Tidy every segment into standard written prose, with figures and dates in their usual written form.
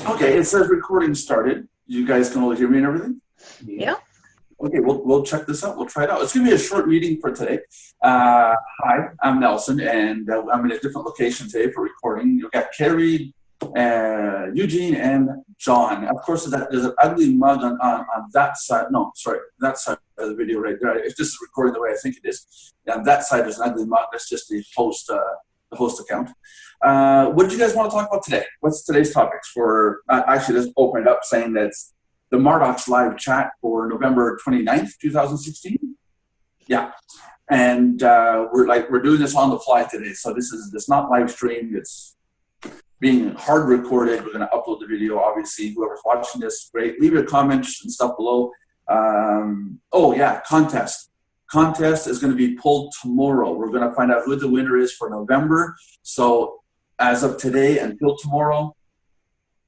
Okay, it says recording started. You guys can all hear me and everything? Yeah. Okay, we'll check this out. We'll try it out. It's going to be a short reading for today. Hi, I'm Nelson, and I'm in a different location today for recording. You've got Carrie, Eugene, and John. Of course, there's an ugly mug on that side. No, sorry, that side of the video right there. If this is recording the way I think it is, on that side there's an ugly mug. That's just the host account. What do you guys want to talk about today? What's today's topics for? Actually, let's open it up saying that it's the Mardox live chat for November 29th, 2016. Yeah, and we're doing this on the fly today. So it's not live streamed. It's being hard recorded. We're going to upload the video. Obviously, whoever's watching this, great. Leave your comments and stuff below. Oh yeah, contest. Contest is going to be pulled tomorrow. We're going to find out who the winner is for November. So as of today until tomorrow,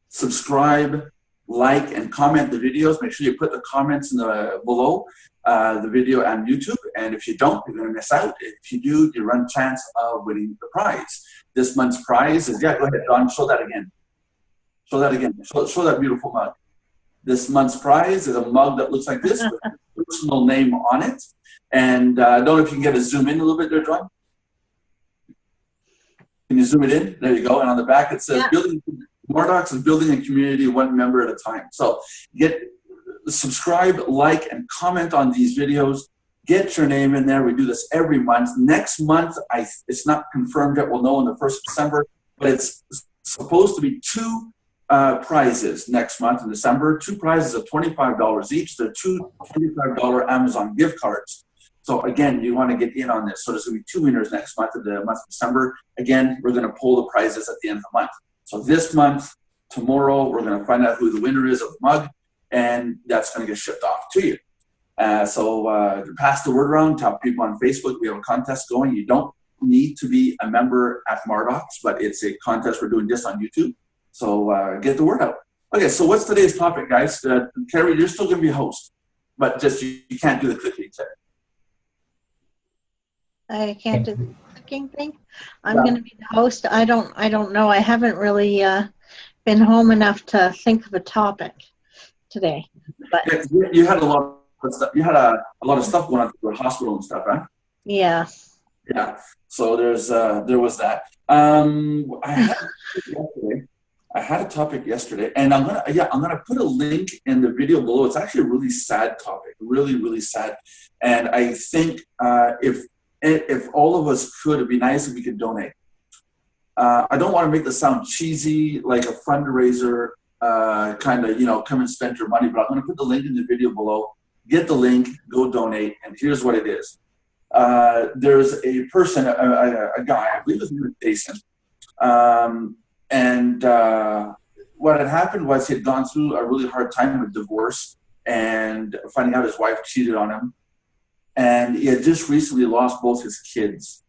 subscribe, like, and comment the videos. Make sure you put the comments below the video on YouTube. And if you don't, you're going to miss out. If you do, you run a chance of winning the prize. This month's prize is, yeah, go ahead, Don, show that again. Show that again. Show that beautiful mug. This month's prize is a mug that looks like this with a personal name on it. And I don't know if you can get a zoom in a little bit there, John. Can you zoom it in? There you go. And on the back it says, yeah. Mardox is building a community one member at a time. So subscribe, like, and comment on these videos. Get your name in there. We do this every month. Next month, it's not confirmed yet. We'll know on the 1st of December, but it's supposed to be two prizes next month in December. Two prizes of $25 each. They're two $25 Amazon gift cards. So again, you want to get in on this. So there's going to be two winners next month in the month of December. Again, we're going to pull the prizes at the end of the month. So this month, tomorrow, we're going to find out who the winner is of the mug, and that's going to get shipped off to you. So pass the word around, tell people on Facebook. We have a contest going. You don't need to be a member at Mardox, but it's a contest. We're doing this on YouTube. So get the word out. Okay, so what's today's topic, guys? Carrie, you're still going to be a host, but just you can't do the clicking today. I can't do the cooking thing. I'm going to be the host. I don't know. I haven't really been home enough to think of a topic today. But yeah, you had a lot of stuff. You had a lot of stuff going on through the hospital and stuff, right? Yeah. Yeah. So there was that. I had a topic yesterday, and I'm gonna put a link in the video below. It's actually a really sad topic, really, really sad. And I think if all of us could, it'd be nice if we could donate. I don't want to make this sound cheesy, like a fundraiser, kind of, come and spend your money, but I'm going to put the link in the video below. Get the link, go donate, and here's what it is. There's a person, a guy, I believe his name is Jason, and what had happened was he had gone through a really hard time with divorce and finding out his wife cheated on him. And he had just recently lost both his kids,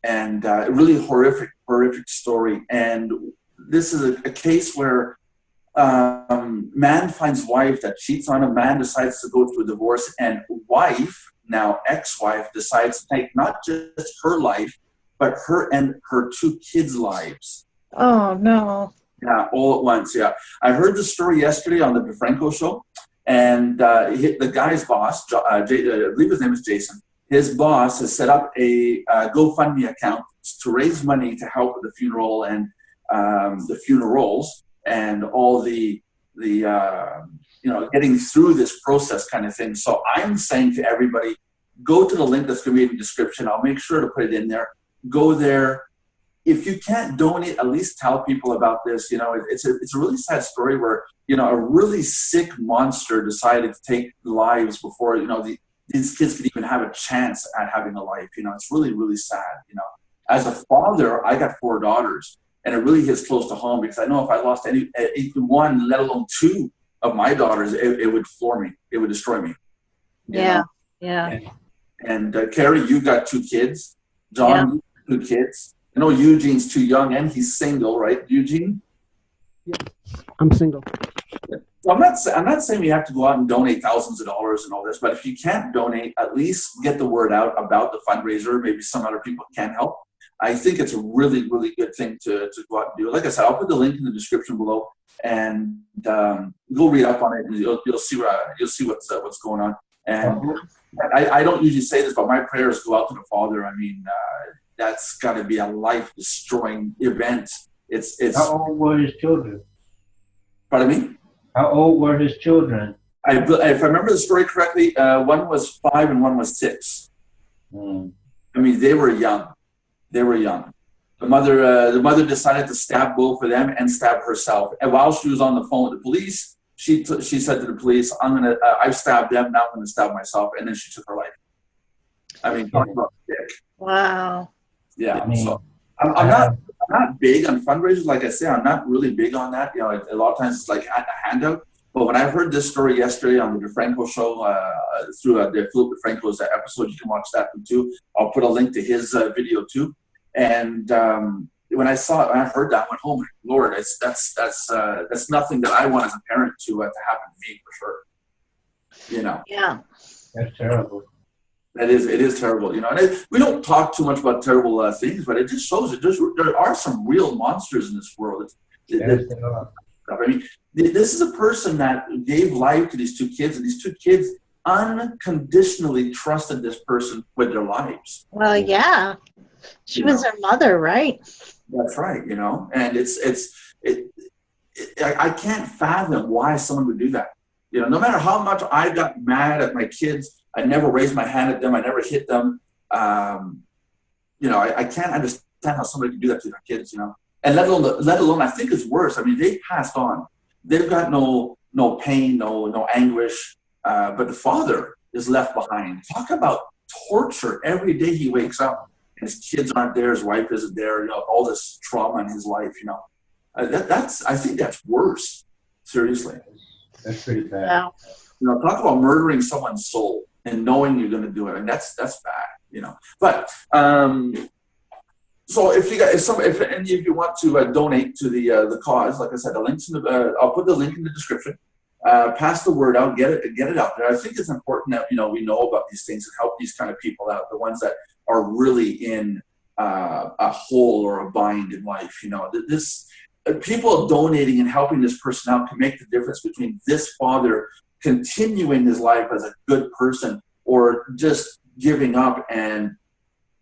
and a really horrific story. And this is a case where man finds wife that cheats on him. Man decides to go through a divorce, and wife, now ex-wife, decides to take not just her life, but her and her two kids' lives. Oh no! Yeah, all at once. Yeah, I heard the story yesterday on the DeFranco show. And the guy's boss, I believe his name is Jason, his boss has set up a GoFundMe account to raise money to help with the funeral and the funerals and all the getting through this process kind of thing. So I'm saying to everybody, go to the link that's going to be in the description. I'll make sure to put it in there. Go there. If you can't donate, at least tell people about this. It's a really sad story where, a really sick monster decided to take lives before, these kids could even have a chance at having a life. It's really, really sad. As a father, I got 4 daughters, and it really hits close to home because I know if I lost even one, let alone 2 of my daughters, it would floor me. It would destroy me. Yeah. Yeah. And Carrie, you got 2 kids. John, you got 2 kids. I know Eugene's too young, and he's single, right, Eugene? Yeah, I'm single. So I'm not saying we have to go out and donate thousands of dollars and all this, but if you can't donate, at least get the word out about the fundraiser. Maybe some other people can help. I think it's a really, really good thing to go out and do. Like I said, I'll put the link in the description below, and go read up on it, and you'll see what's going on. And I don't usually say this, but my prayers go out to the Father. I mean, that's got to be a life-destroying event. It's. How old were his children? Pardon me? How old were his children? If I remember the story correctly, one was 5 and one was 6. Mm. I mean, they were young. They were young. The mother decided to stab both of them and stab herself. And while she was on the phone with the police, she said to the police, I've stabbed them, now I'm going to stab myself. And then she took her life. I mean, talking about sick. Wow. Yeah. I mean, So I'm not big on fundraisers. Like I say, I'm not really big on that. You know, a lot of times it's like a handout. But when I heard this story yesterday on the DeFranco show, through DeFranco's episode, you can watch that one too. I'll put a link to his video too. And when I heard that, I went home. Lord, that's nothing that I want as a parent to happen to me, for sure. You know. Yeah. That's terrible. It is terrible. You know, and we don't talk too much about terrible things, but it just shows there are some real monsters in this world. I mean, this is a person that gave life to these 2 kids, and these 2 kids unconditionally trusted this person with their lives. Well, yeah. She was her mother, right? That's right, you know, and I can't fathom why someone would do that. You know, no matter how much I got mad at my kids, I never raised my hand at them, I never hit them. You know, I can't understand how somebody could do that to their kids, you know. And let alone, I think it's worse. I mean, they passed on. They've got no pain, no anguish, but the father is left behind. Talk about torture every day he wakes up. His kids aren't there, his wife isn't there, you know, all this trauma in his life, you know. I think that's worse, seriously. That's pretty bad. Wow. You know, talk about murdering someone's soul and knowing you're going to do it. And that's bad, you know. But, so if any of you want to donate to the cause, like I said, the links I'll put the link in the description. Pass the word out, get it out there. I think it's important that, you know, we know about these things and help these kind of people out, the ones that are really in a hole or a bind in life. You know, people donating and helping this person out can make the difference between this father continuing his life as a good person or just giving up and,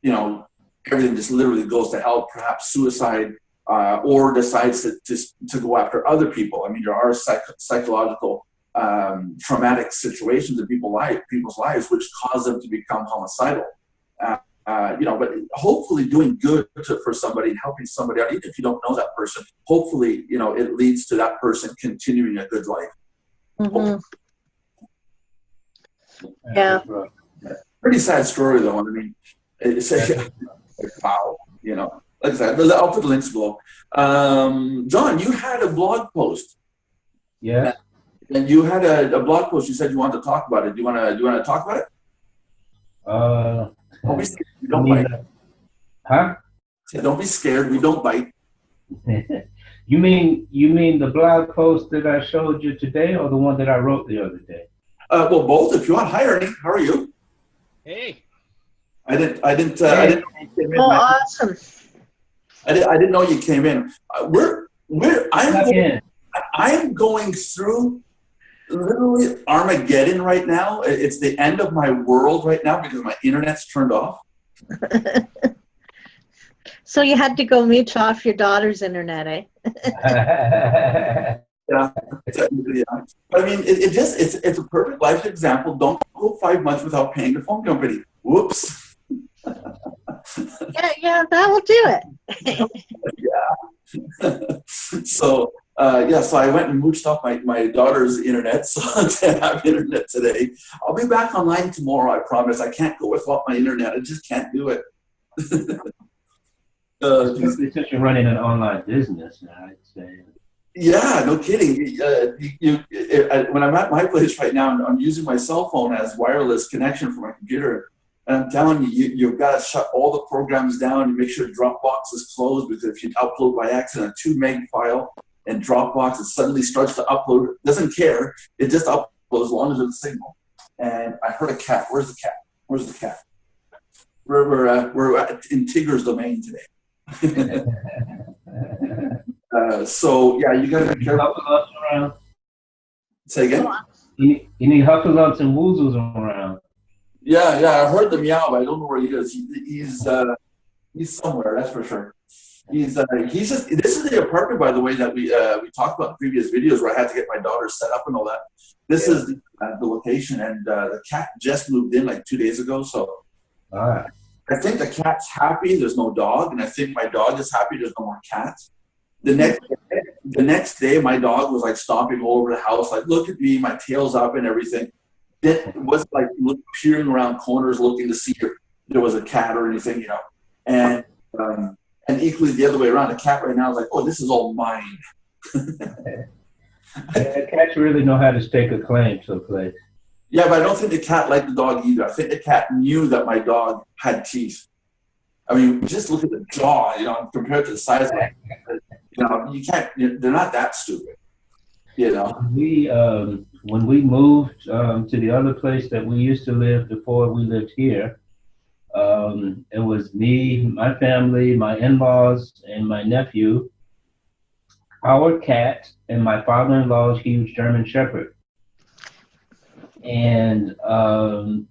you know, everything just literally goes to hell, perhaps suicide, or decides to go after other people. I mean, there are psychological traumatic situations in people's lives which cause them to become homicidal. You know, but hopefully doing good for somebody and helping somebody out, even if you don't know that person, hopefully, you know, it leads to that person continuing a good life. Mm-hmm. Yeah. Pretty sad story, though. I mean, it's wow, you know. Like I said, I'll put the links below. John, you had a blog post. Yeah. And you had a blog post. You said you wanted to talk about it. Do you want to talk about it? Don't be scared. We don't bite. Huh? Don't be scared. We don't bite. You mean the blog post that I showed you today, or the one that I wrote the other day? Well, both. If you want. Hi, Ernie. How are you? Hey. I didn't know you came in. Oh, awesome. I didn't know you came in. I'm going through literally Armageddon right now. It's the end of my world right now because my internet's turned off. So you had to go mute off your daughter's internet, eh? Yeah. But I mean, it's a perfect life example. Don't go 5 months without paying the phone company. Whoops. Yeah, that will do it. Yeah. So I went and mooched off my daughter's internet so to have internet today. I'll be back online tomorrow, I promise. I can't go without my internet. I just can't do it. Since you're running an online business now, I'd say. Yeah, no kidding. When I'm at my place right now, I'm using my cell phone as wireless connection for my computer. And I'm telling you, you've got to shut all the programs down and make sure Dropbox is closed, because if you upload by accident a 2 meg file and Dropbox, it suddenly starts to upload. It doesn't care. It just uploads as long as there's a signal. And I heard a cat. Where's the cat? Where's the cat? we're in Tigger's domain today. So yeah, you gotta be careful. Around. Say again? You need Huffalumps and Woozles around. Yeah, I heard the meow, but I don't know where he is. He's somewhere, that's for sure. He's just. This is the apartment, by the way, that we talked about in previous videos where I had to get my daughter set up and all that. This is the location, and the cat just moved in like 2 days ago. So I think the cat's happy. There's no dog, and I think my dog is happy. There's no more cats. The next day, my dog was like stomping all over the house, like, look at me, my tail's up and everything. It wasn't like peering around corners looking to see if there was a cat or anything, you know. And equally the other way around, the cat right now is like, oh, this is all mine. Cats really know how to stake a claim to a place. Yeah, but I don't think the cat liked the dog either. I think the cat knew that my dog had teeth. I mean, just look at the jaw, you know, compared to the size of it. You know, you can't. They're not that stupid. You know. When we moved to the other place that we used to live before we lived here, it was me, my family, my in-laws, and my nephew, our cat, and my father-in-law's huge German Shepherd. And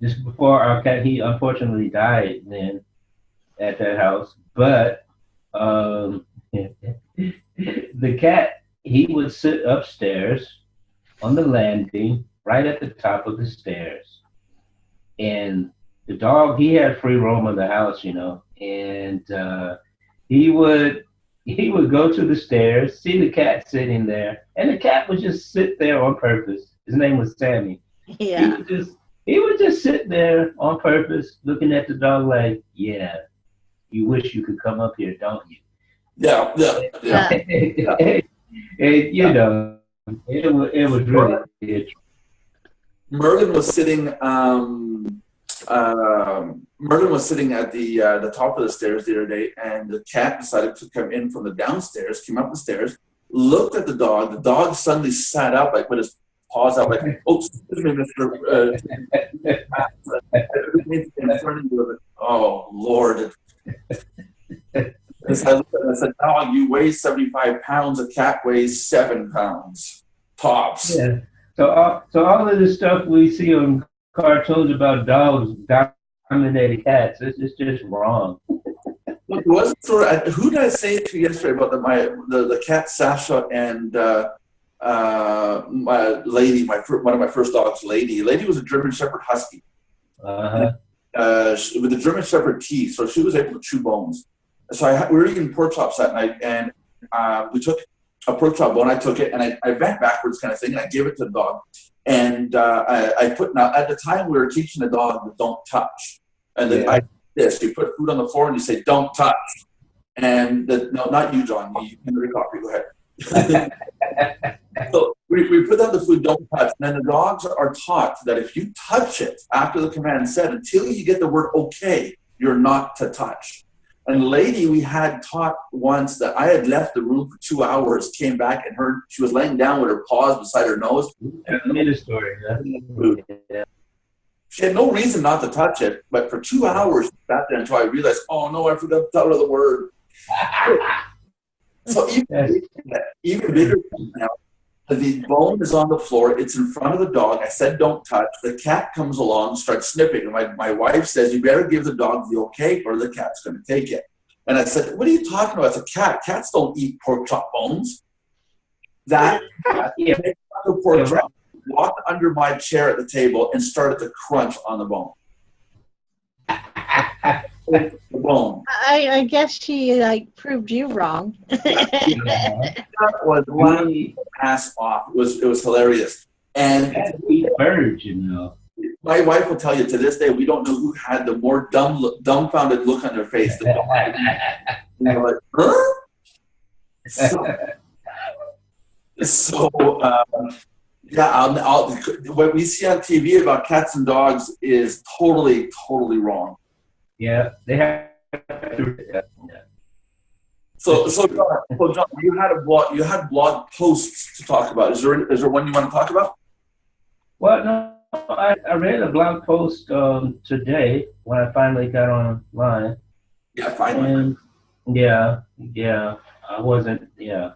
just before our cat, he unfortunately died then at that house. But the cat, he would sit upstairs on the landing right at the top of the stairs. And the dog, he had free roam of the house, you know, and he would go to the stairs, see the cat sitting there, and the cat would just sit there on purpose. His name was Sammy. Yeah. He would just sit there on purpose, looking at the dog like, yeah, you wish you could come up here, don't you? Yeah. And, you know, it was really interesting. Merlin was sitting. Merlin was sitting at the top of the stairs the other day, and the cat decided to come in from the downstairs. Came up the stairs, looked at the dog. The dog suddenly sat up, like with his paws out, like, "Oh, excuse me, Mister." Oh Lord! I looked at him and I said, "Dog, you weigh 75 pounds. A cat weighs 7 pounds, tops." Yeah. So all of this stuff we see on cartoons about dogs dominating cats, it's just wrong. Look, it wasn't sort of, who did I say it to yesterday about the cat Sasha and my lady, one of my first dogs, Lady. Lady was a German Shepherd Husky. With the German Shepherd teeth, so she was able to chew bones. So we were eating pork chops that night, and we took a pork chop bone. I took it, and I bent backwards kind of thing, and I gave it to the dog. And I put, now at the time we were teaching the dog to don't touch. And then you put food on the floor and you say, don't touch. And no, not you, John. You can drink coffee. Go ahead. So we put down the food, don't touch. And then the dogs are taught that if you touch it after the command said, until you get the word okay, you're not to touch. And Lady, we had taught once that I had left the room for 2 hours, came back, and heard she was laying down with her paws beside her nose. Story. Yeah. She had no reason not to touch it, but for 2 hours, she sat there until I realized, oh no, I forgot to tell her the word. So even bigger now, the bone is on the floor. It's in front of the dog. I said, don't touch. The cat comes along, starts sniffing. And my wife says, you better give the dog the okay or the cat's going to take it. And I said, what are you talking about? It's a cat. Cats don't eat pork chop bones. That cat the pork chop, walked under my chair at the table and started to crunch on the bone. The bone. I guess she proved you wrong. That was one ass off. It was hilarious. And birds, you know. My wife will tell you to this day, we don't know who had the more dumbfounded look on their face. You know, like, huh? What we see on TV about cats and dogs is totally wrong. Yeah, they have to. So John, you had blog posts to talk about. Is there one you want to talk about? Well, I read a blog post today when I finally got online. Yeah, finally. And yeah, I wasn't, yeah.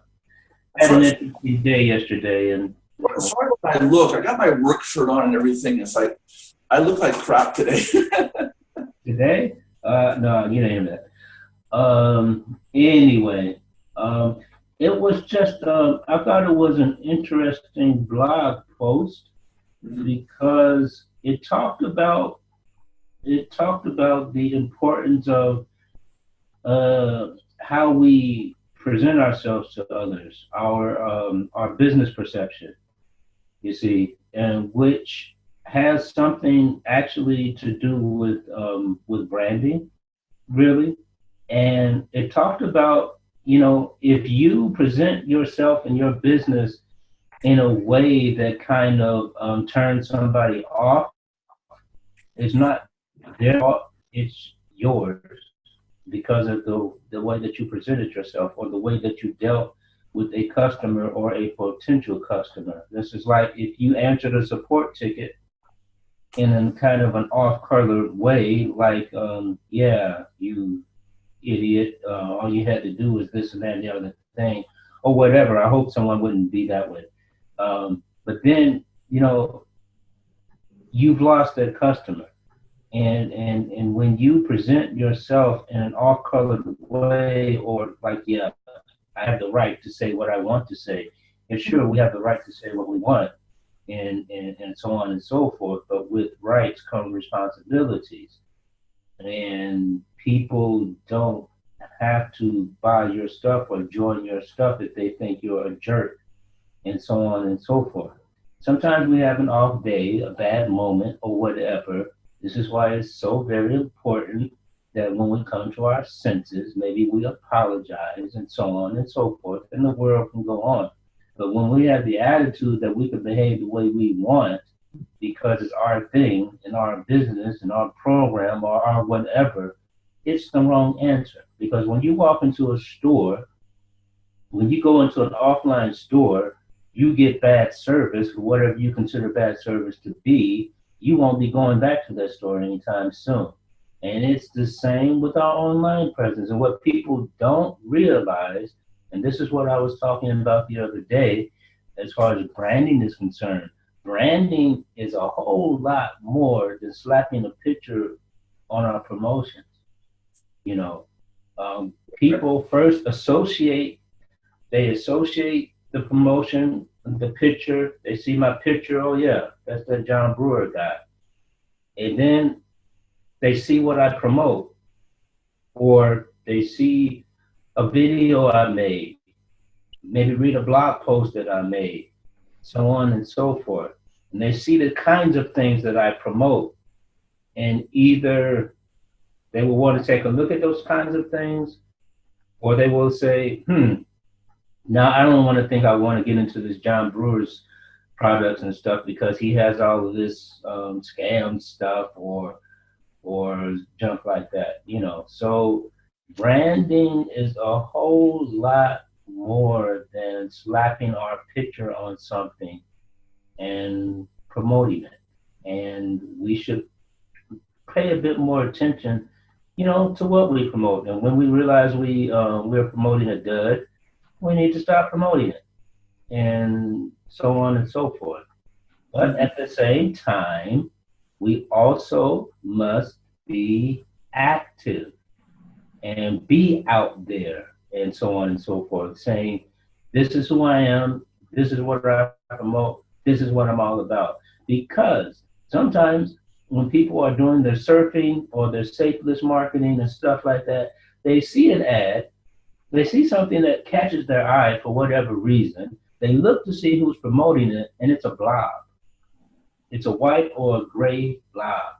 I had So, an interesting day yesterday, and sorry if I look. I got my work shirt on and everything. It's like I look like crap today. today, no, you didn't hear that. Anyway, it was just, I thought it was an interesting blog post because it talked about the importance of how we present ourselves to others, our business perception, you see, and which has something actually to do with branding, really. And it talked about, if you present yourself and your business in a way that kind of turns somebody off, it's not their fault, it's yours because of the way that you presented yourself or the way that you dealt with a customer or a potential customer. This is like if you answered a support ticket in a kind of an off-colored way, like, yeah, you idiot, all you had to do was this and that and the other thing, or whatever. I hope someone wouldn't be that way. But then, you've lost that customer. And when you present yourself in an off-colored way, or like, yeah, I have the right to say what I want to say. And sure, we have the right to say what we want, and so on and so forth. But with rights come responsibilities, and people don't have to buy your stuff or join your stuff if they think you're a jerk, and so on and so forth. Sometimes we have an off day, a bad moment, or whatever. This is why it's so very important that when we come to our senses, maybe we apologize and so on and so forth, and the world can go on. But when we have the attitude that we can behave the way we want because it's our thing and our business and our program or our whatever, it's the wrong answer. Because when you walk into a store, when you go into an offline store, you get bad service for whatever you consider bad service to be. You won't be going back to that store anytime soon. And it's the same with our online presence. And what people don't realize, and this is what I was talking about the other day, as far as branding is concerned, branding is a whole lot more than slapping a picture on our promotions. People first associate the promotion, the picture. They see my picture, oh yeah, that's that John Brewer guy. And then they see what I promote, or they see a video I made, maybe read a blog post that I made, so on and so forth. And they see the kinds of things that I promote, and either they will want to take a look at those kinds of things, or they will say, now I don't want to think I want to get into this John Brewer's products and stuff because he has all of this scam stuff or junk like that, So branding is a whole lot more than slapping our picture on something and promoting it. And we should pay a bit more attention, to what we promote. And when we realize we're promoting a dud, we need to stop promoting it, and so on and so forth. But at the same time, we also must be active and be out there and so on and so forth, saying, this is who I am, this is what I promote, this is what I'm all about. Because sometimes when people are doing their surfing or their safeless marketing and stuff like that, they see an ad, they see something that catches their eye for whatever reason, they look to see who's promoting it, and it's a blob. It's a white or a gray blob.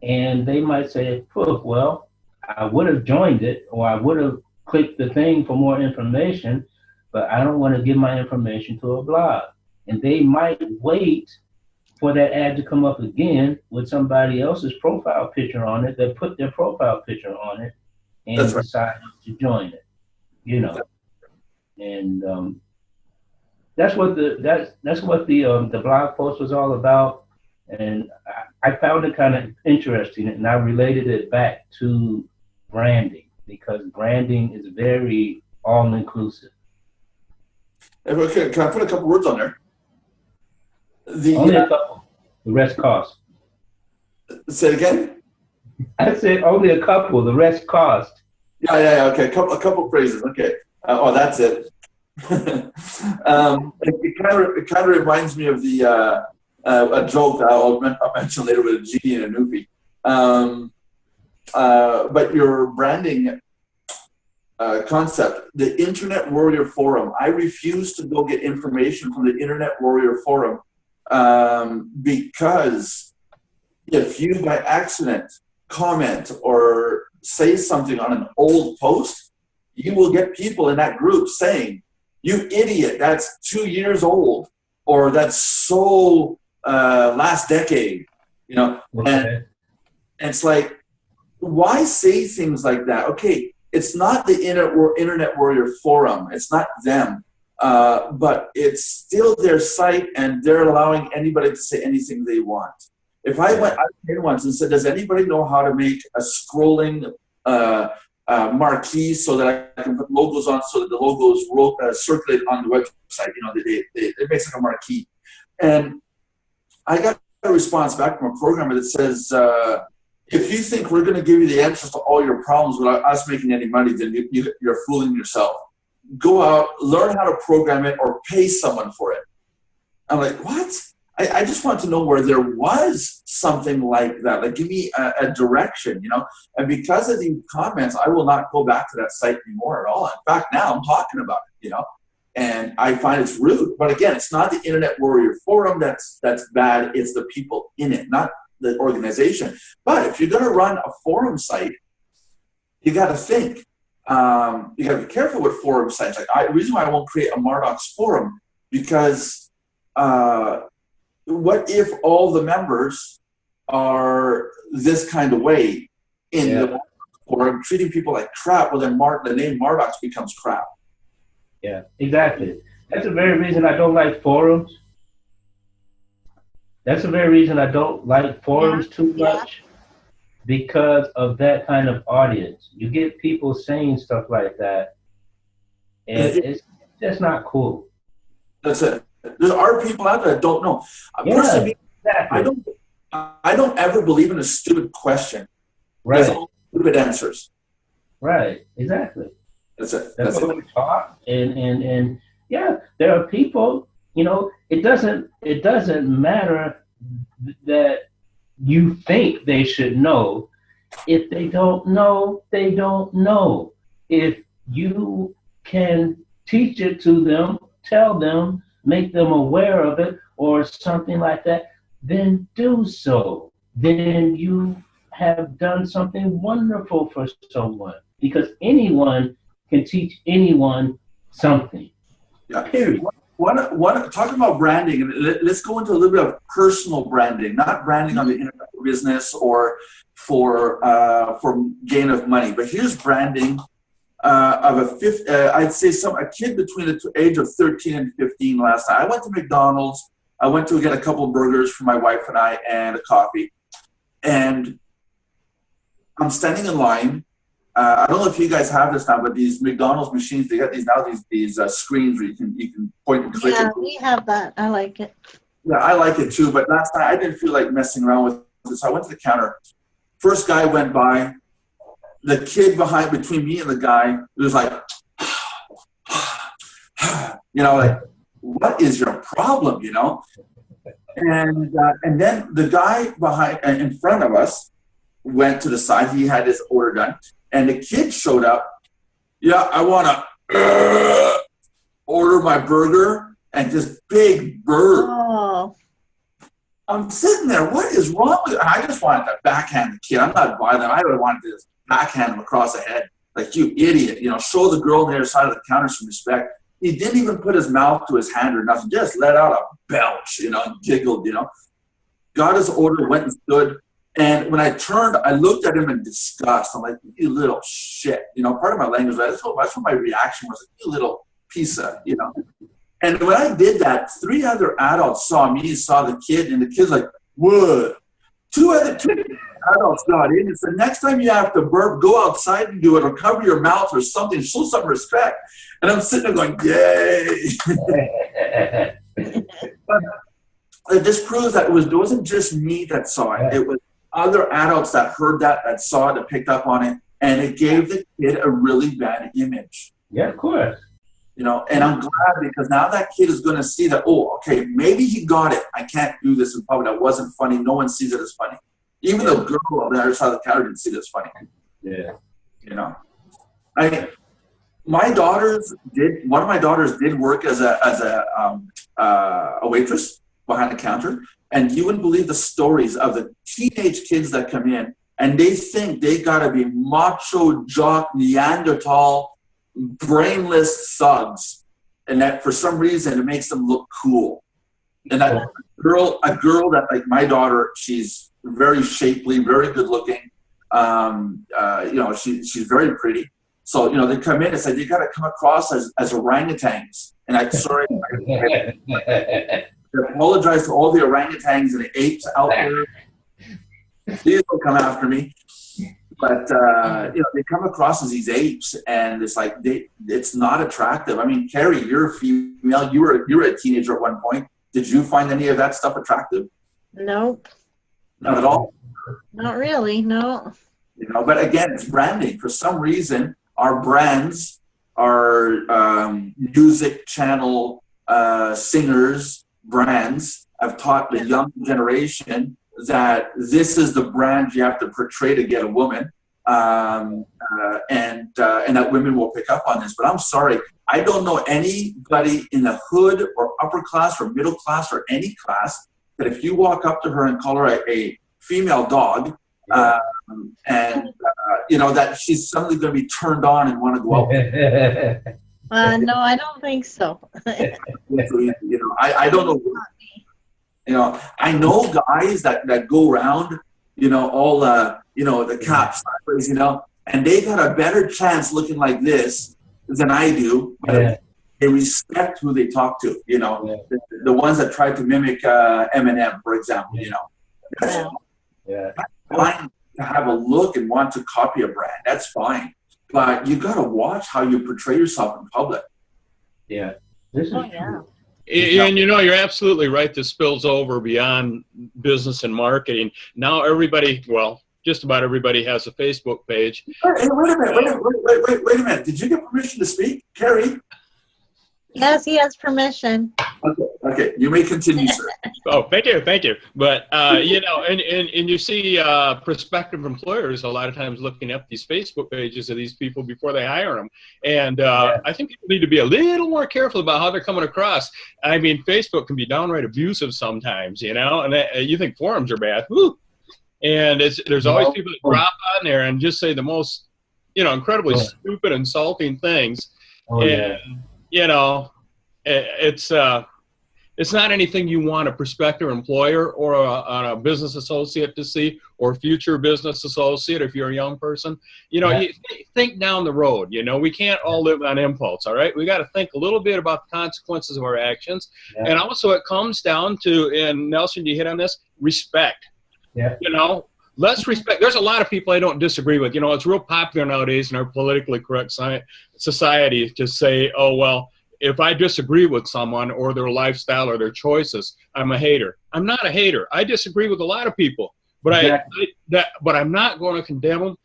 And they might say, well, I would have joined it, or I would have clicked the thing for more information, but I don't want to give my information to a blob. And they might wait for that ad to come up again with somebody else's profile picture on it that put their profile picture on it and decide to join it, And that's what the blog post was all about. And I found it kind of interesting, and I related it back to branding, because branding is very all-inclusive. Okay, can I put a couple words on there? Only a couple. The rest cost. Say it again? I said only a couple. The rest cost. Yeah. Okay, a couple phrases. Okay. That's it. It kind of reminds me of the a joke that I'll mention later with a genie and a newbie. But your branding concept, the Internet Warrior Forum. I refuse to go get information from the Internet Warrior Forum because if you by accident comment or say something on an old post, you will get people in that group saying, "You idiot, that's 2 years old," or "That's so last decade," you know. And it's like, why say things like that? Okay, it's not the Internet Warrior Forum. It's not them. But it's still their site, and they're allowing anybody to say anything they want. If I came once and said, "Does anybody know how to make a scrolling marquee so that I can put logos on, so that the logos circulate on the website?" You know, it makes like a marquee. And I got a response back from a programmer that says, "If you think we're going to give you the answers to all your problems without us making any money, then you're fooling yourself. Go out, learn how to program it, or pay someone for it." I'm like, what? I just want to know where there was something like that. Like, give me a direction, you know? And because of these comments, I will not go back to that site anymore at all. In fact, now I'm talking about it, you know? And I find it's rude. But again, it's not the Internet Warrior Forum that's bad. It's the people in it, not the organization. But if you're going to run a forum site, you got to think. You got to be careful with forum sites. Like, the reason why I won't create a Mardox forum, because what if all the members are this kind of way in the forum, treating people like crap? Well, then the name Mardox becomes crap. Yeah, exactly. That's the very reason I don't like forums. That's the very reason I don't like forums too much, because of that kind of audience. You get people saying stuff like that, and it's just not cool. That's it. There are people out there that don't know. Personally, exactly. I don't ever believe in a stupid question. Right. There's all stupid answers. Right. Exactly. That's it. That's what we taught. And yeah, there are people, you know, it doesn't matter that you think they should know. If they don't know, they don't know. If you can teach it to them, tell them, make them aware of it, or something like that, then do so. Then you have done something wonderful for someone, because anyone can teach anyone something. Yeah. Period. Talking about branding, let's go into a little bit of personal branding, not branding on the internet for business or for gain of money. But here's branding of I'd say a kid between the age of 13 and 15 last night. I went to McDonald's. I went to get a couple of burgers for my wife and I and a coffee. And I'm standing in line. I don't know if you guys have this now, but these McDonald's machines, they got these screens where you can point and click. Yeah, we have that. I like it. Yeah, I like it too. But last night I didn't feel like messing around with it, so I went to the counter. First guy went by. The kid between me and the guy was like, you know, like, what is your problem, you know? And then the guy in front of us went to the side. He had his order done. And the kid showed up. Yeah, I want to order my burger, and this big bird. Oh. I'm sitting there. What is wrong with it? I just wanted to backhand the kid. I'm not violent. I would wanted to just backhand him across the head. Like, you idiot. You know, show the girl on the other side of the counter some respect. He didn't even put his mouth to his hand or nothing. Just let out a belch, you know, and giggled, you know. Got his order, went and stood. And when I turned, I looked at him in disgust. I'm like, you little shit. You know, part of my language, that's what my reaction was. Like, you little piece of, you know. And when I did that, 3 other adults saw me, saw the kid, and the kid's like, What? Two adults got in and said, next time you have to burp, go outside and do it, or cover your mouth or something, show some respect. And I'm sitting there going, yay. But this proves that it wasn't just me that saw it. It was other adults that heard that saw it, that picked up on it, and it gave the kid a really bad image. Yeah, of course. You know, and I'm glad, because now that kid is going to see that, oh, okay, maybe he got it. I can't do this in public. That wasn't funny. No one sees it as funny. Even the girl on the other side of the counter didn't see it as funny. Yeah. You know, one of my daughters did work as a waitress behind the counter, and you wouldn't believe the stories of the teenage kids that come in, and they think they got to be macho, jock, Neanderthal, brainless thugs, and that for some reason it makes them look cool. And that a girl that, like my daughter, she's very shapely, very good looking. You know, she's very pretty. So, you know, they come in and say, you got to come across as orangutans. And I apologize to all the orangutans and the apes out there. Please don't come after me. But, you know, they come across as these apes, and it's like, it's not attractive. I mean, Carrie, you're a female. You were a teenager at one point. Did you find any of that stuff attractive? Nope. Not at all? Not really, no. You know, but again, it's branding. For some reason, our brands, our music channel singers, brands have taught the young generation that this is the brand you have to portray to get a woman, and that women will pick up on this. But I'm sorry, I don't know anybody in the hood or upper class or middle class or any class that if you walk up to her and call her a female dog, you know, that she's suddenly going to be turned on and want to go out. No, I don't think so. You know, I don't know. You know, I know guys that go around, you know, all you know, the caps, you know, and they got a better chance looking like this than I do. But they respect who they talk to. You know, the ones that try to mimic Eminem, for example. You know, that's fine to have a look and want to copy a brand. That's fine, but you got to watch how you portray yourself in public. Yeah, this is true. And you know, you're absolutely right. This spills over beyond business and marketing. Now everybody, well, just about everybody has a Facebook page. Hey, wait a minute. Did you get permission to speak, Carrie? Yes, he has permission. Okay. You may continue, sir. Oh, thank you. But, you know, and you see prospective employers a lot of times looking up these Facebook pages of these people before they hire them. And I think people need to be a little more careful about how they're coming across. I mean, Facebook can be downright abusive sometimes, you know, and you think forums are bad. Woo! And there's always people that drop on there and just say the most, you know, incredibly stupid, insulting things. You know, it's not anything you want a prospective employer or a business associate to see, or future business associate if you're a young person. You know, you think down the road. You know, we can't all live on impulse, all right? We got to think a little bit about the consequences of our actions. And also it comes down to, and Nelson, you hit on this, respect. You know, let's respect. There's a lot of people I don't disagree with. You know, it's real popular nowadays in our politically correct society to say, oh, well, if I disagree with someone or their lifestyle or their choices, I'm a hater. I'm not a hater. I disagree with a lot of people, but but I'm not going to condemn them.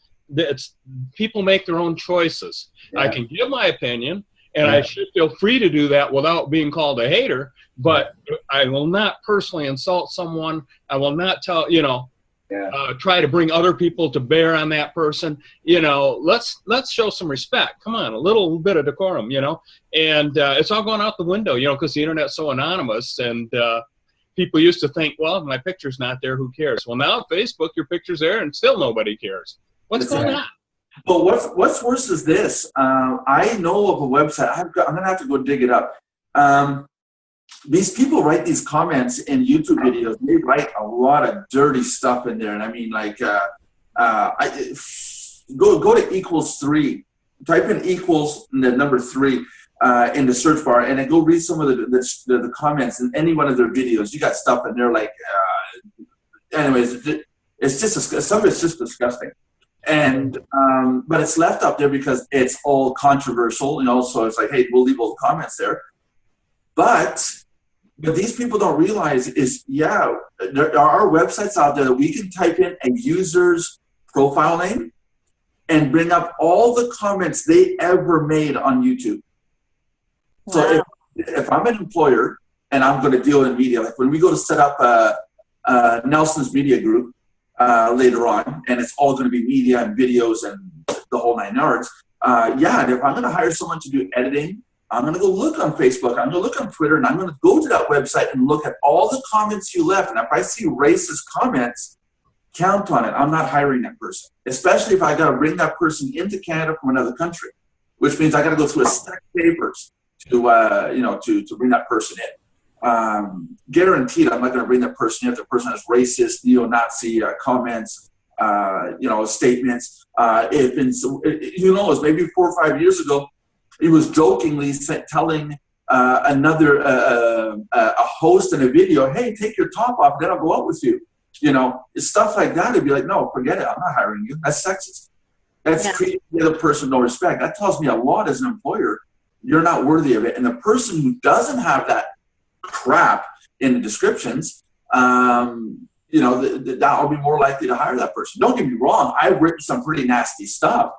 People make their own choices. I can give my opinion, and I should feel free to do that without being called a hater, but I will not personally insult someone. I will not tell, you know, try to bring other people to bear on that person. You know, let's show some respect. Come on, a little bit of decorum, you know. And it's all going out the window, you know, because the internet's so anonymous. And people used to think, well, if my picture's not there, who cares? Well, now Facebook, your picture's there, and still nobody cares. What's going on? Well, what's worse is this. I know of a website. I'm going to have to go dig it up. These people write these comments in YouTube videos. They write a lot of dirty stuff in there. And I mean, like, go to =3. Type in equals and the number 3 in the search bar, and then go read some of the comments in any one of their videos. You got stuff in there like anyways, it's just some of it's just disgusting. And but it's left up there because it's all controversial, so it's like, hey, we'll leave all the comments there. But these people don't realize is, there are websites out there that we can type in a user's profile name and bring up all the comments they ever made on YouTube. Wow. So if I'm an employer and I'm going to deal in media, like when we go to set up Nelson's media group later on, and it's all going to be media and videos and the whole 9 yards. And if I'm going to hire someone to do editing, I'm going to go look on Facebook, I'm going to look on Twitter, and I'm going to go to that website and look at all the comments you left. And if I see racist comments, count on it. I'm not hiring that person, especially if I got to bring that person into Canada from another country, which means I got to go through a stack of papers to bring that person in. Guaranteed, I'm not going to bring that person in if the person has racist, neo-Nazi comments, statements. Who knows? Maybe 4 or 5 years ago, he was jokingly telling another a host in a video, "Hey, take your top off, then I'll go out with you." Stuff like that. It'd be like, no, forget it. I'm not hiring you. That's sexist. That's treating the other person no respect. That tells me a lot as an employer. You're not worthy of it. And the person who doesn't have that crap in the descriptions, that'll be more likely to hire that person. Don't get me wrong. I've written some pretty nasty stuff.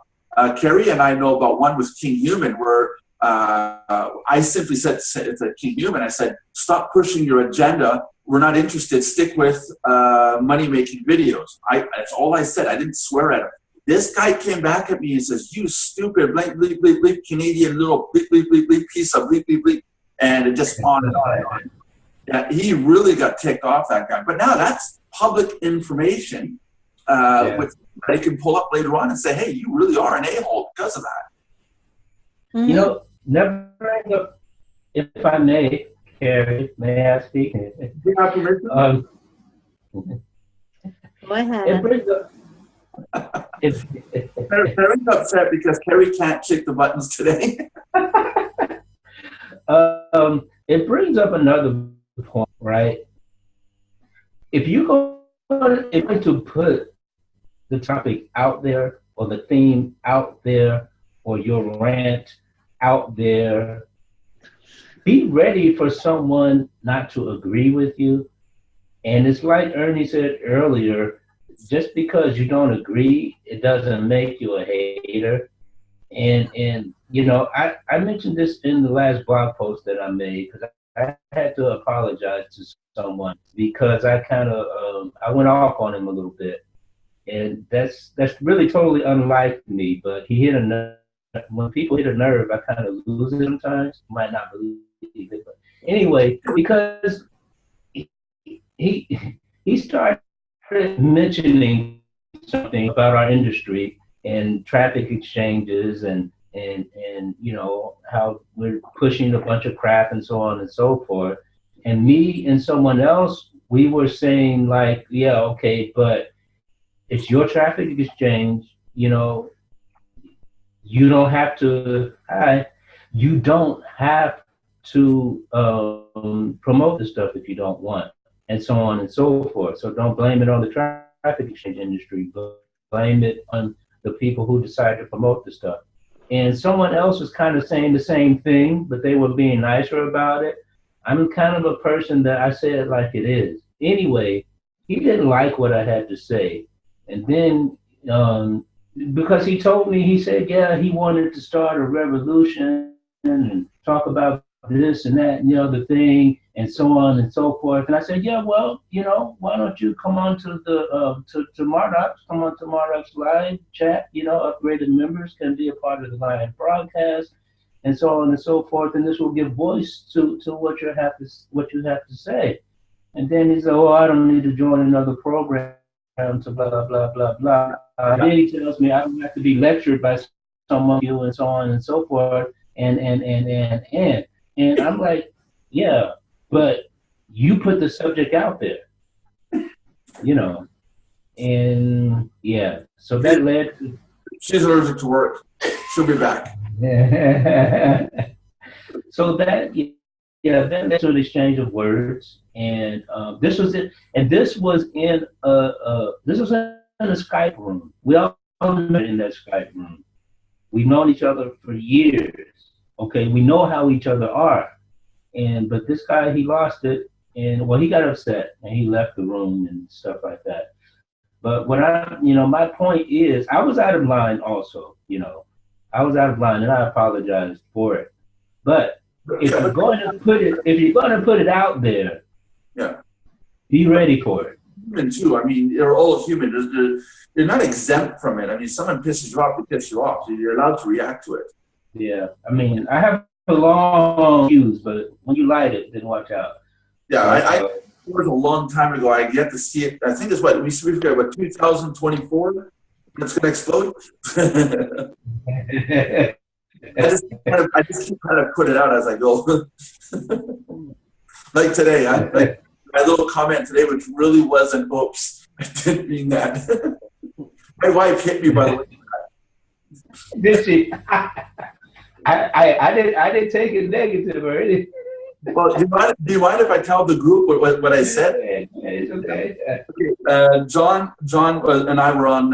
Carrie and I know about one with King Human where I simply said to King Human, I said, stop pushing your agenda. We're not interested. Stick with money-making videos. That's all I said. I didn't swear at him. This guy came back at me and says, "You stupid, bleep, bleep, bleep, bleep, Canadian little bleep, bleep, bleep, bleep, piece of bleep, bleep, bleep." And it just on and on and on. Yeah, he really got ticked off, that guy. But now that's public information, which they can pull up later on and say, "Hey, you really are an a-hole because of that." Mm-hmm. Never bring up, if I may, Carrie, may I speak? You have permission? Go ahead. It brings up. Carrie's upset because Carrie can't click the buttons today. It brings up another point, right? If you're going to put the topic out there, or the theme out there, or your rant out there, be ready for someone not to agree with you. And it's like Ernie said earlier, just because you don't agree, it doesn't make you a hater. And I mentioned this in the last blog post that I made, because I had to apologize to someone because I kind of I went off on him a little bit, and that's really totally unlike me. But he hit a nerve. When people hit a nerve, I kind of lose it sometimes. You might not believe it, but anyway, because he started mentioning something about our industry and traffic exchanges and how we're pushing a bunch of crap and so on and so forth. And me and someone else, we were saying like, yeah, okay, but it's your traffic exchange, you don't have to promote the stuff if you don't want, and so on and so forth. So don't blame it on the traffic exchange industry, but blame it on the people who decide to promote the stuff. And someone else was kind of saying the same thing, but they were being nicer about it. I'm kind of a person that I say it like it is. Anyway, he didn't like what I had to say. And then, because he told me, he said, yeah, he wanted to start a revolution and talk about this and that and the other thing and so on and so forth. And I said, yeah, well, why don't you come on to the to Mardox, come on to Mardox live chat, upgraded members can be a part of the live broadcast and so on and so forth. And this will give voice to what you have to say. And then he said, oh, I don't need to join another program to blah, blah, blah, blah, blah. Then he tells me I don't have to be lectured by someone, and so on and so forth. And I'm like, yeah, but you put the subject out there, and yeah, so that led to. She's allergic to work. She'll be back. So that, yeah, then there's an exchange of words, and this was it. And this was in a Skype room. We all met in that Skype room. We've known each other for years. Okay, we know how each other are. But this guy, he lost it, and well, he got upset and he left the room and stuff like that. But when my point is, I was out of line also. I was out of line, and I apologize for it. But if you're going to put it out there, yeah, be ready for it. Human too. I mean, they're all human. You're not exempt from it. I mean, someone pisses you off, they piss you off. So you're allowed to react to it. Yeah, I mean, I have a long fuse, but when you light it, then watch out. Yeah, it was a long time ago. I get to see it. I think it's what we forget. What 2024? It's going to explode. I just keep trying to put it out as I go. Like today, like my little comment today, which really wasn't. Oops, I didn't mean that. My wife hit me, by the way. Did she? I didn't take it negative or anything. Well, do you mind if I tell the group what I said? It's okay. Okay. John and I were on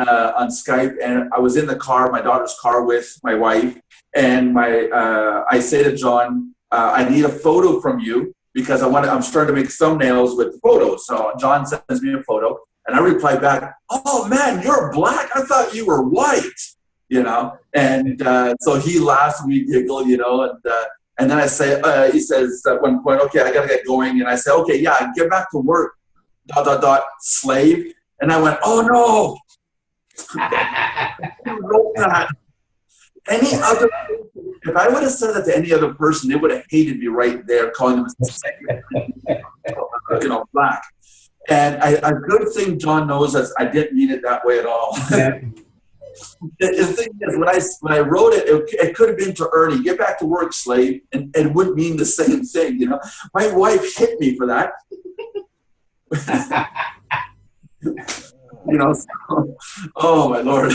Skype, and I was in the car, my daughter's car, with my wife, and I say to John, I need a photo from you because I'm starting to make thumbnails with the photos. So John sends me a photo, and I reply back, "Oh man, you're black. I thought you were white." And so he laughs and we giggle, and then I say, he says at one point, "Okay, I gotta get going," and I say, "Okay, yeah, get back to work, ... slave," and I went, "Oh no." Any other, if I would have said that to any other person, they would have hated me right there, calling them a slave, black. And a good thing John knows that I didn't mean it that way at all. The thing is, when I wrote it, it could have been to Ernie, "Get back to work, slave," and it wouldn't mean the same thing, My wife hit me for that. Oh my Lord.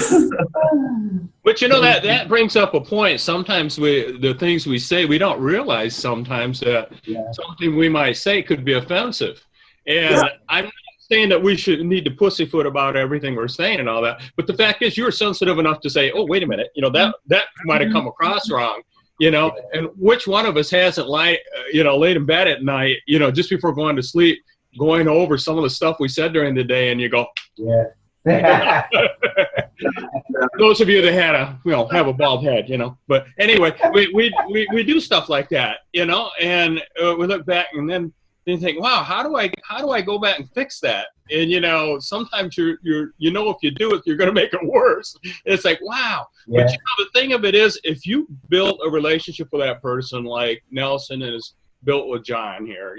But that brings up a point. Sometimes the things we say, we don't realize sometimes that something we might say could be offensive. And I'm not saying that we should need to pussyfoot about everything we're saying and all that. But the fact is, you're sensitive enough to say, "Oh, wait a minute, that might have come across wrong." And which one of us hasn't laid in bed at night, just before going to sleep, going over some of the stuff we said during the day, and you go, yeah. Those of you that had have a bald head, But anyway, we do stuff like that, and we look back and then you think, wow, how do I go back and fix that? And sometimes if you do it, you're going to make it worse. It's like, wow. Yeah. But the thing of it is, if you build a relationship with that person, like Nelson is built with John here,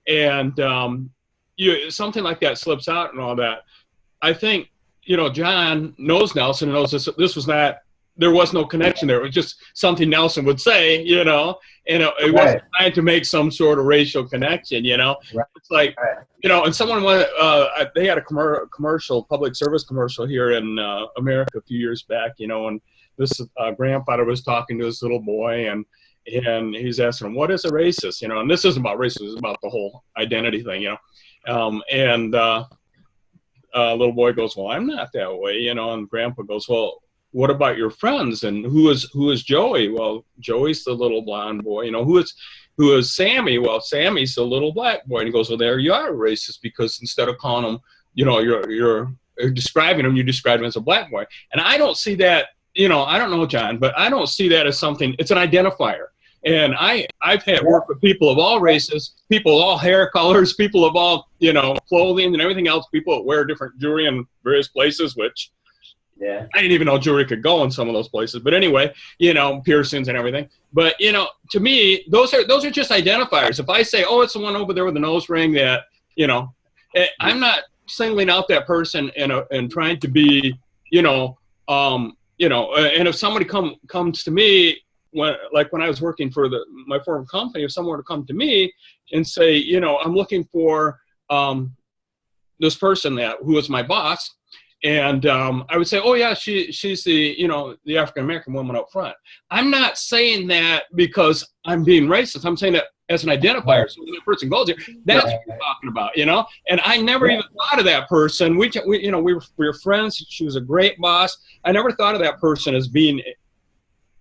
and something like that slips out and all that, I think John knows Nelson and knows this was not. There was no connection there. It was just something Nelson would say, and it wasn't trying to make some sort of racial connection, Right. It's like, and someone went, they had a commercial, public service commercial here in America a few years back, and this grandfather was talking to his little boy, and he's asking him, "What is a racist?" And this isn't about racism, it's about the whole identity thing, little boy goes, "Well, I'm not that way," and grandpa goes, "Well, what about your friends? And who is Joey?" "Well, Joey's the little blonde boy." Who is Sammy?" "Well, Sammy's the little black boy." And he goes, "Well, there you are, racist, because instead of calling him, you're describing him, you describe him as a black boy." And I don't see that, I don't know, John, but I don't see that as something. It's an identifier. And I've had work with people of all races, people of all hair colors, people of all, clothing and everything else, people that wear different jewelry in various places, which I didn't even know jewelry could go in some of those places. But anyway, piercings and everything. But, to me, those are just identifiers. If I say, "Oh, it's the one over there with the nose ring that," I'm not singling out that person and trying to be, and if somebody comes to me, when I was working for my former company, if someone were to come to me and say, "I'm looking for this person who was my boss," and I would say, "Oh yeah, she's the African American woman up front." I'm not saying that because I'm being racist. I'm saying that as an identifier. So when that person goes there, that's what you're talking about, you know? And I never even thought of that person. We were friends. She was a great boss. I never thought of that person as being,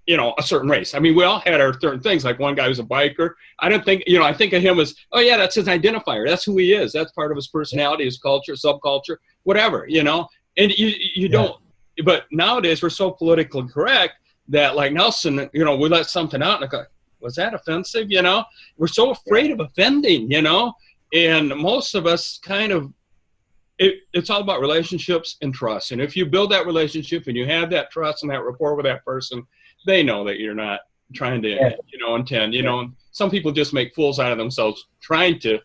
you know, a certain race. I mean, we all had our certain things. Like one guy was a biker. I don't think, you know, I think of him as, oh yeah, that's his identifier. That's who he is. That's part of his personality, his culture, subculture, whatever, you know? And you don't, but nowadays we're so politically correct that, like Nelson, you know, we let something out and I go, was that offensive? You know, we're so afraid of offending, you know, and most of us kind of, it's all about relationships and trust. And if you build that relationship and you have that trust and that rapport with that person, they know that you're not trying to, you know, intend, you know, some people just make fools out of themselves trying to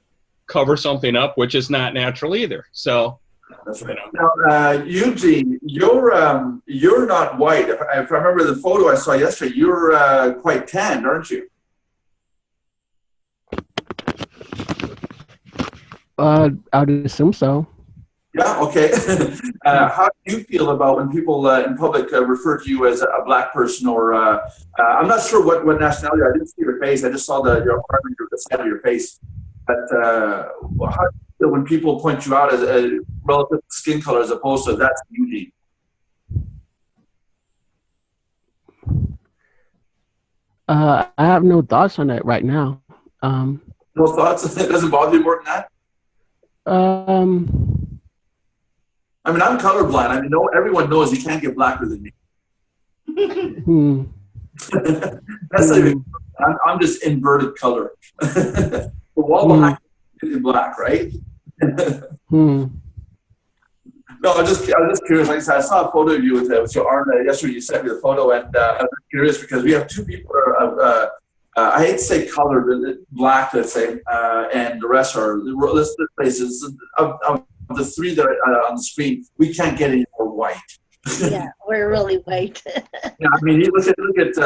cover something up, which is not natural either. So, that's right. Now, Eugene, you're not white. If I remember the photo I saw yesterday, you're quite tanned, aren't you? I'd assume so. Yeah. Okay. How do you feel about when people in public refer to you as a black person, or I'm not sure what nationality? I didn't see your face. I just saw your arm, the side of your face. But how do you feel when people point you out as a relative skin color as opposed to that's Eugene? I have no thoughts on that right now. No thoughts? It doesn't bother you more than that? I mean, I'm colorblind. I mean, everyone knows you can't get blacker than me. That's not even, I'm just inverted color. The wall behind is black, right? No, I'm just curious. Like I said, I saw a photo of you with your arm yesterday. You sent me the photo, and I was curious because we have two people who are, I hate to say colored, but black, let's say, and the rest are, let's face it, of the three that are on the screen, we can't get any more white. Yeah, we're really white. Yeah, I mean, look at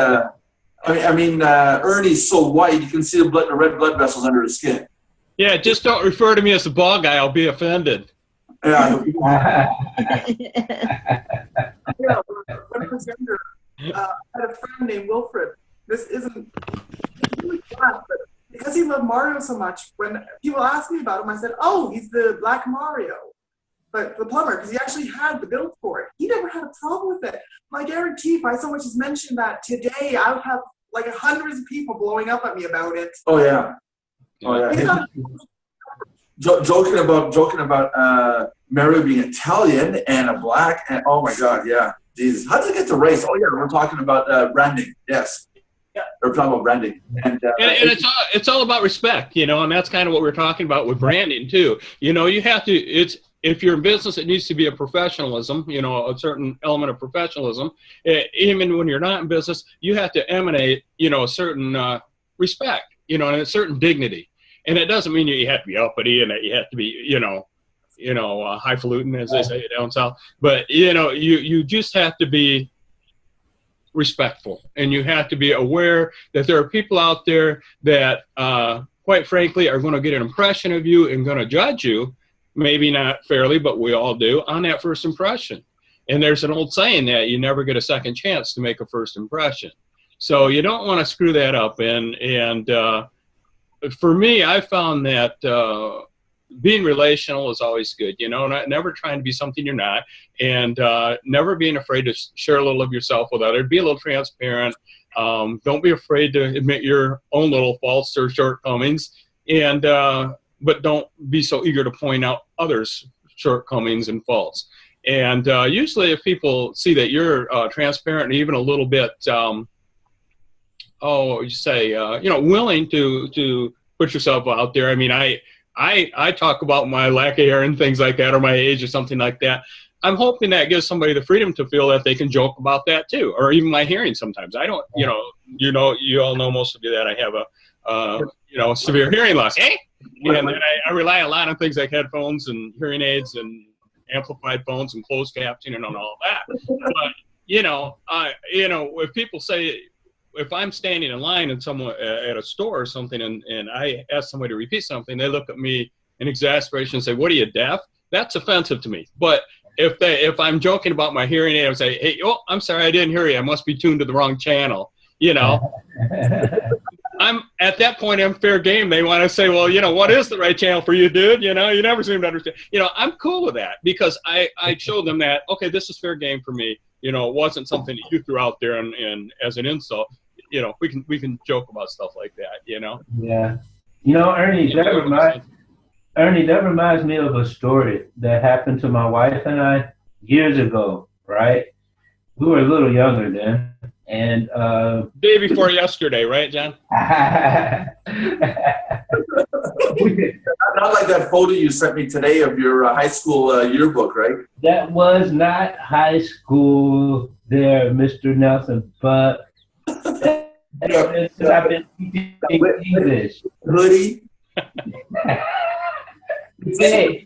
Ernie's so white, you can see the red blood vessels under his skin. Yeah, just don't refer to me as a bald guy. I'll be offended. Yeah. Yeah, when I was younger, I had a friend named Wilfred. This isn't really black, but because he loved Mario so much, when people asked me about him, I said, "Oh, he's the Black Mario." But the plumber, because he actually had the build for it. He never had a problem with it. I guarantee if I so much as mentioned that today, I would have like hundreds of people blowing up at me about it. Oh yeah. Oh yeah. Joking about Mario being Italian and a black, and oh my God, yeah, Jesus, how did it get to race? Oh yeah, we're talking about branding. Yes, yeah, we're talking about branding, and it's all about respect, you know, and that's kind of what we're talking about with branding too. You know, you have to. If you're in business, it needs to be a professionalism, you know, a certain element of professionalism. Even when you're not in business, you have to emanate, you know, a certain respect, you know, and a certain dignity. And it doesn't mean you have to be uppity and that you have to be, you know, highfalutin, as they say down south. But, you know, you just have to be respectful. And you have to be aware that there are people out there that, quite frankly, are going to get an impression of you and going to judge you, maybe not fairly, but we all do, on that first impression. And there's an old saying that you never get a second chance to make a first impression. So you don't want to screw that up. And for me, I found that being relational is always good, you know, never trying to be something you're not, and never being afraid to share a little of yourself with others. Be a little transparent. Don't be afraid to admit your own little faults or shortcomings, and but don't be so eager to point out others' shortcomings and faults. And usually if people see that you're transparent and even a little bit willing to put yourself out there. I mean, I talk about my lack of hair and things like that, or my age or something like that. I'm hoping that gives somebody the freedom to feel that they can joke about that too, or even my hearing sometimes. I don't, you all know, most of you, that I have a severe hearing loss. And I rely a lot on things like headphones and hearing aids and amplified phones and closed captioning and all that. But, if people say, if I'm standing in line and someone at a store or something, and I ask somebody to repeat something, they look at me in exasperation and say, "What are you, deaf?" That's offensive to me. But if I'm joking about my hearing aid, I would say, "Hey, I'm sorry, I didn't hear you. I must be tuned to the wrong channel." You know, I'm at that point, I'm fair game. They want to say, well, you know, what is the right channel for you, dude? You know, you never seem to understand. You know, I'm cool with that because I showed them that, okay, this is fair game for me. You know, it wasn't something that you threw out there and as an insult. You know, we can joke about stuff like that, you know? Yeah. You know, Ernie, that reminds me of a story that happened to my wife and I years ago, right? We were a little younger then. And day before yesterday, right, John? Not like that photo you sent me today of your high school yearbook, right? That was not high school there, Mr. Nelson, but since I've been teaching English. Hoodie. Hey,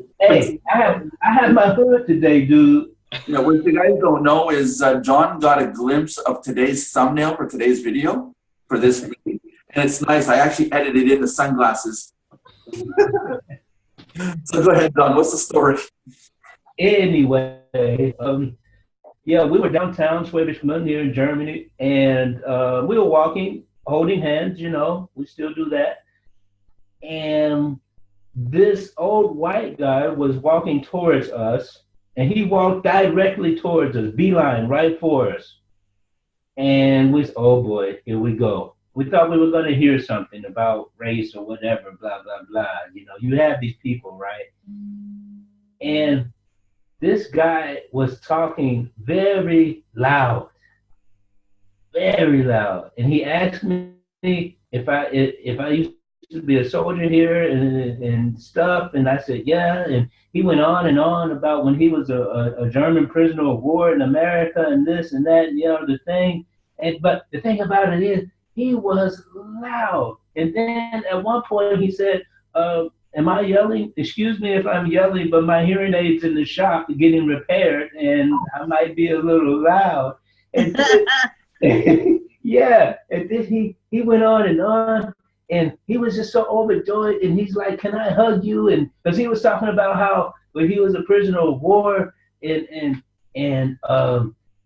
I had my hood today, dude. You know, what you guys don't know is John got a glimpse of today's thumbnail for today's video for this meeting. And it's nice. I actually edited in the sunglasses. So go ahead, John. What's the story? Anyway, yeah, we were downtown Schwäbisch here in Germany, and we were walking, holding hands, you know, we still do that. And this old white guy was walking towards us, and he walked directly towards us, beeline right for us. And we said, oh boy, here we go. We thought we were going to hear something about race or whatever, blah, blah, blah. You know, you have these people, right? And this guy was talking very loud. And he asked me if I used to be a soldier here and stuff. And I said, yeah. And he went on and on about when he was a German prisoner of war in America and this and that and the other thing. But the thing about it is, he was loud. And then at one point he said, am I yelling? Excuse me if I'm yelling, but my hearing aid's in the shop getting repaired and I might be a little loud. And then, yeah, and then he went on and he was just so overjoyed, and he's like, can I hug you? And because he was talking about how when he was a prisoner of war and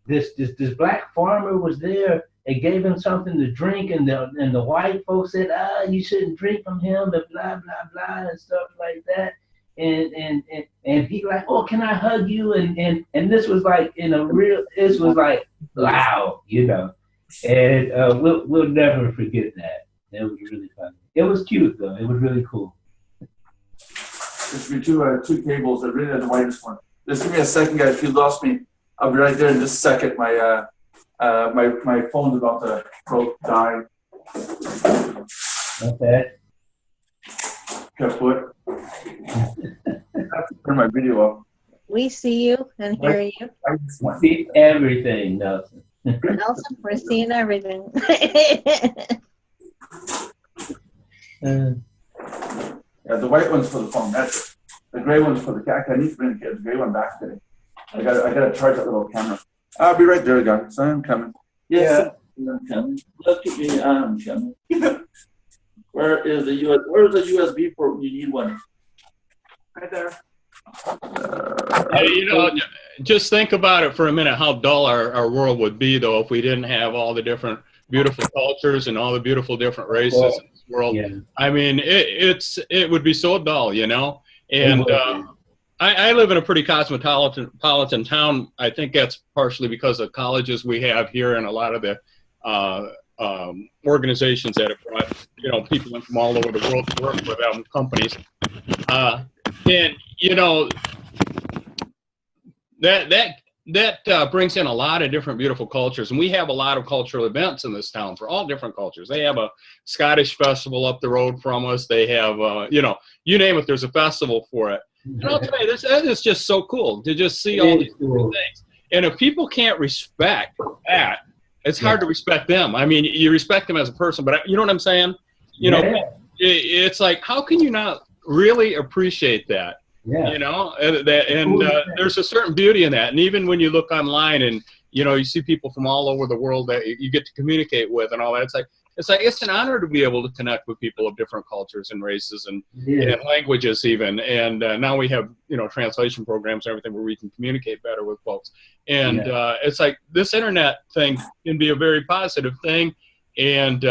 this black farmer was there and gave him something to drink, and the white folks said, you shouldn't drink from him, and blah blah blah and stuff like that. And he like, oh, can I hug you? And this was like this was like loud, you know. And we'll never forget that. It was really funny. It was cute though. It was really cool. There's be two cables. I really had the whitest one. Just give me a second, guys. If you lost me, I'll be right there in just a second. My phone's about to die. Okay. Kaput. I have to turn my video off. We see you and hear you. I just want See everything, Nelson. Nelson, we're seeing everything. Yeah, the white one's for the phone. That's it. The gray one's for the cat. I need to bring the gray one back today. I gotta charge that little camera. I'll be right there, guys. I'm coming. Yes, yeah. I'm coming. Look at me. I'm coming. Where is the US? Where's the USB port? You need one. Right there. You know, just think about it for a minute, how dull our world would be, though, if we didn't have all the different beautiful cultures and all the beautiful different races in this world. Yeah. I mean, it would be so dull, you know? And I live in a pretty cosmopolitan town. I think that's partially because of colleges we have here and a lot of the organizations that have brought, you know, people in from all over the world to work for them, companies. And, you know, that brings in a lot of different beautiful cultures. And we have a lot of cultural events in this town for all different cultures. They have a Scottish festival up the road from us. They have, you know, you name it, there's a festival for it. And I'll tell you, this is just so cool to just see all these different things. And if people can't respect that, it's hard to respect them. I mean, you respect them as a person, but you know what I'm saying? You know, it's like, how can you not really appreciate that? Yeah. You know, there's a certain beauty in that. And even when you look online and, you know, you see people from all over the world that you get to communicate with and all that, it's an honor to be able to connect with people of different cultures and races and languages even. And now we have, you know, translation programs and everything where we can communicate better with folks. And it's like this internet thing can be a very positive thing. And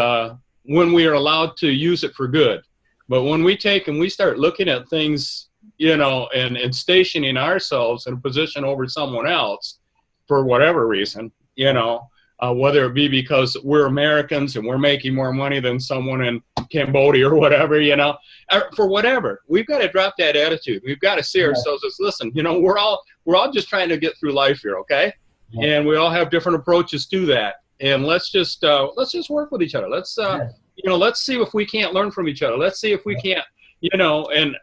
when we are allowed to use it for good. But when we take and we start looking at things, you know, and stationing ourselves in a position over someone else for whatever reason, you know, whether it be because we're Americans and we're making more money than someone in Cambodia or whatever, you know, for whatever, we've got to drop that attitude. We've got to see ourselves as, listen, you know, we're all just trying to get through life here, okay? And we all have different approaches to that. And let's just work with each other. Let's you know, let's see if we can't learn from each other. Let's see if we can't, you know. And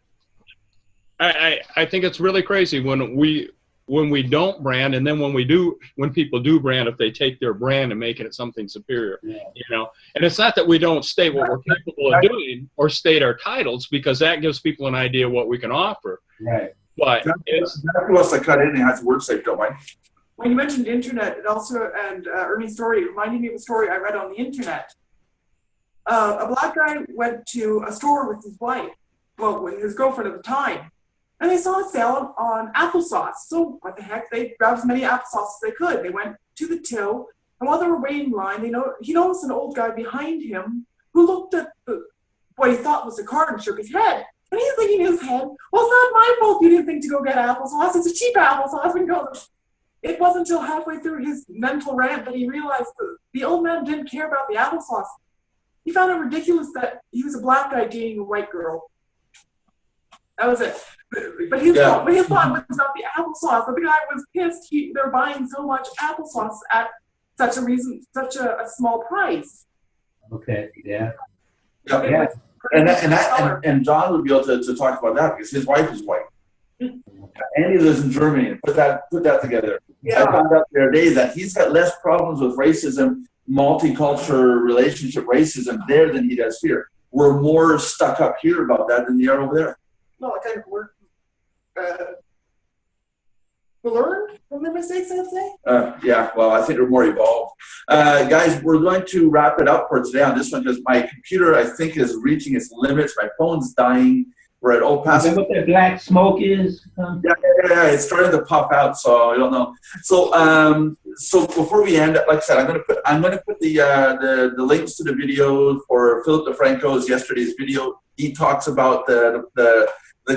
I think it's really crazy when we don't brand, and then when people do brand, if they take their brand and make it something superior, you know. And it's not that we don't state what we're capable of doing or state our titles, because that gives people an idea of what we can offer. Right. But who else I cut in and has word safe, don't mind. When you mentioned internet, it also, and Ernie's story reminded me of a story I read on the internet. A black guy went to a store with his wife, well, with his girlfriend at the time, and they saw a sale on applesauce. So what the heck, they grabbed as many applesauce as they could. They went to the till, and while they were waiting in line, he noticed an old guy behind him who looked at what he thought was a card and shook his head. And he's thinking in his head, well, it's not my fault you didn't think to go get applesauce. It's a cheap applesauce. And it wasn't until halfway through his mental rant that he realized the old man didn't care about the applesauce. He found it ridiculous that he was a black guy dating a white girl. That was it. But his thought was about the applesauce. But the guy was pissed. They're buying so much applesauce at such a small price. Okay. Yeah. Yeah. And John would be able to talk about that because his wife is white. And he lives in Germany. Put that together. Yeah. I found out the other day that he's got less problems with racism, multicultural relationship racism there than he does here. We're more stuck up here about that than they are over there. No, I kind of work. We learned from the mistakes, I'd say. Yeah, well, I think we're more evolved. Guys, we're going to wrap it up for today on this one because my computer, I think, is reaching its limits. My phone's dying. We're at past. Is that what that black smoke is? Yeah, it's starting to pop out, so I don't know. So before we end, like I said, I'm gonna put the links to the video for Philip DeFranco's yesterday's video. He talks about the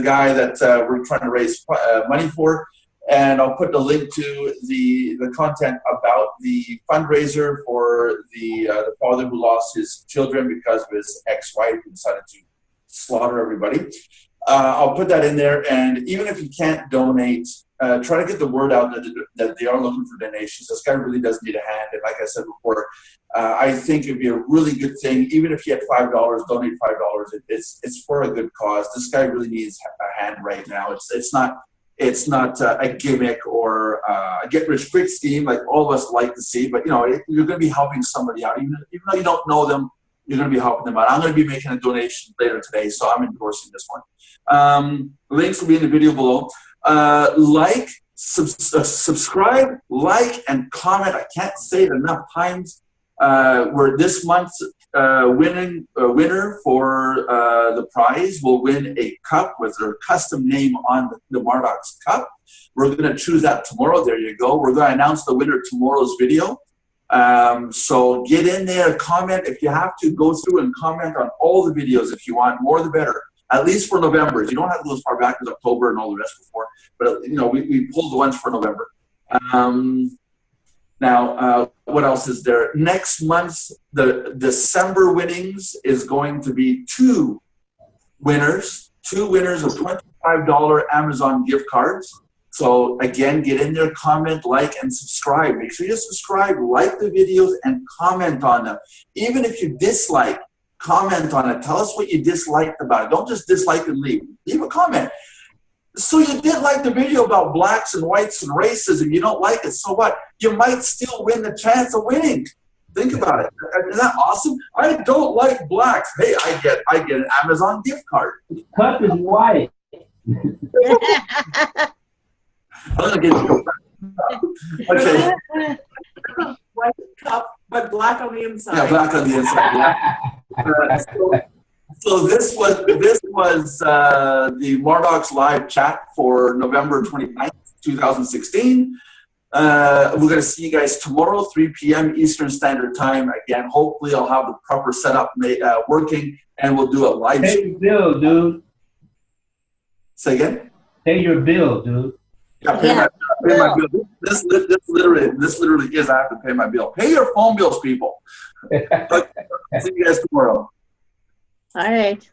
guy that we're trying to raise money for, and I'll put the link to the content about the fundraiser for the father who lost his children because of his ex-wife who decided to slaughter everybody. I'll put that in there, and even if you can't donate, try to get the word out that they are looking for donations. This guy really does need a hand, and like I said before, I think it'd be a really good thing. Even if you had $5, donate $5. It's for a good cause. This guy really needs a hand right now. It's not a gimmick or a get-rich-quick scheme like all of us like to see. But you're going to be helping somebody out, even though you don't know them. You're going to be helping them out. I'm going to be making a donation later today, so I'm endorsing this one. Links will be in the video below. Subscribe, like, and comment. I can't say it enough times. We're this month's winner for the prize will win a cup with their custom name on the Mardox cup. We're going to choose that tomorrow. There you go. We're going to announce the winner tomorrow's video. So get in there, comment. If you have to, go through and comment on all the videos if you want. More the better. At least for November. You don't have to go as far back as October and all the rest before. But, we pulled the ones for November. Now, what else is there? Next month, the December winnings is going to be two winners of $25 Amazon gift cards. So again, get in there, comment, like, and subscribe. Make sure you subscribe, like the videos, and comment on them. Even if you dislike, comment on it. Tell us what you disliked about it. Don't just dislike and leave. Leave a comment. So you did like the video about blacks and whites and racism. You don't like it. So what? You might still win the chance of winning. Think about it. Isn't that awesome? I don't like blacks. Hey, I get an Amazon gift card. The cup is white. I'm gonna get you. Okay. White cup, but black on the inside. Yeah, black on the inside. Yeah. So this was the Mardox live chat for November 29th, 2016. We're going to see you guys tomorrow, 3 p.m. Eastern Standard Time. Again, hopefully I'll have the proper setup working, and we'll do a live Pay stream. your bill, dude. Say again? Pay your bill, dude. Yeah, pay my bill. This literally is, I have to pay my bill. Pay your phone bills, people. See you guys tomorrow. All right.